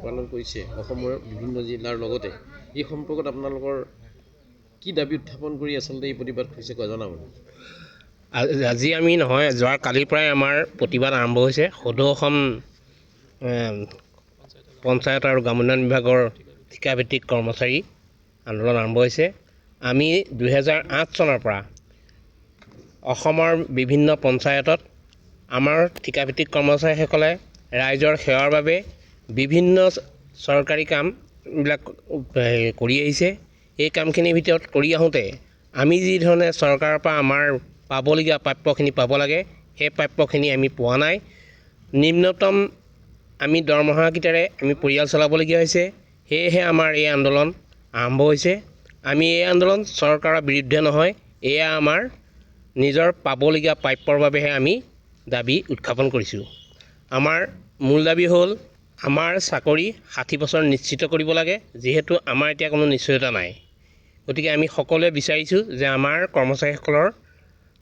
পালন কৰিছে অসমৰ বিভিন্ন জিলাৰ লগতে এই সম্পৰ্কত আপোনালোকৰ কি দাবী উত্থাপন কৰি আচলতে এই প্ৰতিবাদ হৈছে জনাব? আজি আমি নহয়, যোৱা কালিৰ পৰাই আমাৰ প্ৰতিবাদ আৰম্ভ হৈছে। সদৌ অসম পঞ্চায়ত আৰু গ্ৰামোন্নয়ন বিভাগৰ ঠিকাভিত্তিক কৰ্মচাৰী আন্দোলন আৰম্ভ হৈছে। আমি 2008 চনৰ পৰা অসমৰ বিভিন্ন পঞ্চায়তত আমাৰ ঠিকাভিত্তিক কৰ্মচাৰীসকলে ৰাইজৰ সেৱাৰ বাবে বিভিন্ন চৰকাৰী কামবিলাক কৰি আহিছে। এই কামখিনিৰ ভিতৰত কৰি আহোঁতে আমি যি ধৰণে চৰকাৰৰ পৰা আমাৰ পাবলগীয়া প্ৰাপ্যখিনি পাব লাগে, সেই প্ৰাপ্যখিনি আমি পোৱা নাই। নিম্নতম আমি দৰমহাকেইটাৰে আমি পৰিয়াল চলাবলগীয়া হৈছে। সেয়েহে আমাৰ এই আন্দোলন আৰম্ভ হৈছে। আমি এই আন্দোলন চৰকাৰৰ বিৰুদ্ধে নহয়, এয়া আমাৰ নিজৰ পাবলগীয়া প্ৰাপ্যৰ বাবেহে আমি দাবী উত্থাপন কৰিছোঁ। আমাৰ মূল দাবী হ'ল আমাৰ চাকৰি 60 বছৰ নিশ্চিত কৰিব লাগে, যিহেতু আমাৰ এতিয়া কোনো নিশ্চয়তা নাই। গতিকে আমি সকলোৱে বিচাৰিছোঁ যে আমাৰ কৰ্মচাৰীসকলৰ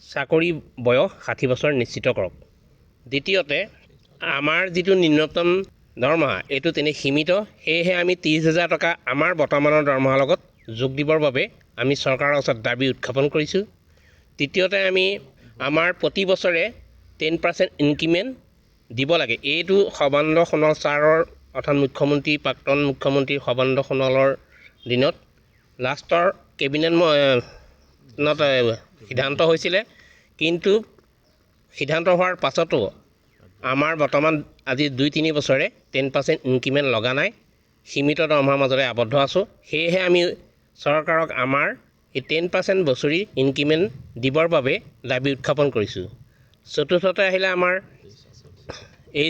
চাকৰি বয়স 60 বছৰ নিশ্চিত কৰক। দ্বিতীয়তে, আমাৰ যিটো নিম্নতম দৰমহা এইটো তেনেই সীমিত, সেয়েহে আমি 30,000 টকা আমাৰ বৰ্তমানৰ দৰমহাৰ লগত যোগ দিবৰ বাবে আমি চৰকাৰৰ ওচৰত দাবী উত্থাপন কৰিছোঁ। তৃতীয়তে, আমি আমাৰ প্ৰতি বছৰে 10% ইনক্ৰিমেণ্ট দিব লাগে। এইটো সৰ্বানন্দ সোণোৱাল ছাৰৰ অৰ্থাৎ মুখ্যমন্ত্ৰী প্ৰাক্তন মুখ্যমন্ত্ৰী সৰ্বানন্দ সোণোৱালৰ দিনত লাষ্টৰ কেবিনেটত সিদ্ধান্ত হৈছিলে, কিন্তু সিদ্ধান্ত হোৱাৰ পাছতো আমাৰ বৰ্তমান আজি 2-3 বছৰে 10% ইনক্ৰিমেণ্ট লগা নাই। সীমিত দৰমহাৰ মাজতে আবদ্ধ আছোঁ। সেয়েহে আমি চৰকাৰক আমাৰ এই 10% বছৰি ইনক্ৰিমেণ্ট দিবৰ বাবে দাবী উত্থাপন কৰিছোঁ। চতুৰ্থতে আহিলে আমাৰ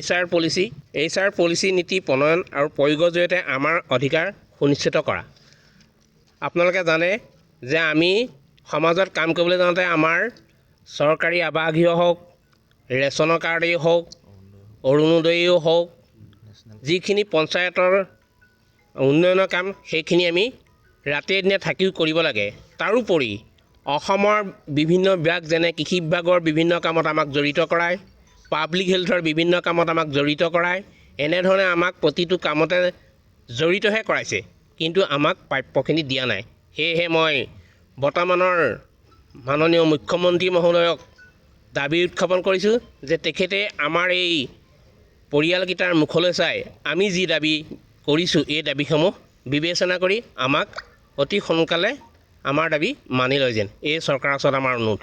HR পলিচি নীতি প্ৰণয়ন আৰু প্ৰয়োগৰ জৰিয়তে আমাৰ অধিকাৰ সুনিশ্চিত কৰা। আপোনালোকে জানে যে আমি সমাজত কাম কৰিবলৈ যাওঁতে আমাৰ চৰকাৰী আৱাসগৃহ হওক, ৰেচনৰ কাৰ্ডেই হওক, অৰুণোদয়েই হওক, যিখিনি পঞ্চায়তৰ উন্নয়নৰ কাম সেইখিনি আমি ৰাতিয়ে দিনে থাকিও কৰিব লাগে। তাৰোপৰি অসমৰ বিভিন্ন বিভাগ যেনে কৃষি বিভাগৰ বিভিন্ন কামত আমাক জড়িত কৰায়, পাব্লিক হেল্থৰ বিভিন্ন কামত আমাক জড়িত কৰায়। এনেধৰণে আমাক প্ৰতিটো কামতে জড়িতহে কৰাইছে, কিন্তু আমাক প্ৰাপ্যখিনি দিয়া নাই। সেয়েহে মই বৰ্তমানৰ মাননীয় মুখ্যমন্ত্ৰী মহোদয়ক দাবী উত্থাপন কৰিছোঁ যে তেখেতে আমাৰ এই পৰিয়ালকেইটাৰ মুখলৈ চাই আমি যি দাবী কৰিছোঁ এই দাবীসমূহ বিবেচনা কৰি আমাক অতি সোনকালে আমাৰ দাবী মানি লয় যেন, এই চৰকাৰৰ ওচৰত আমাৰ অনুৰোধ।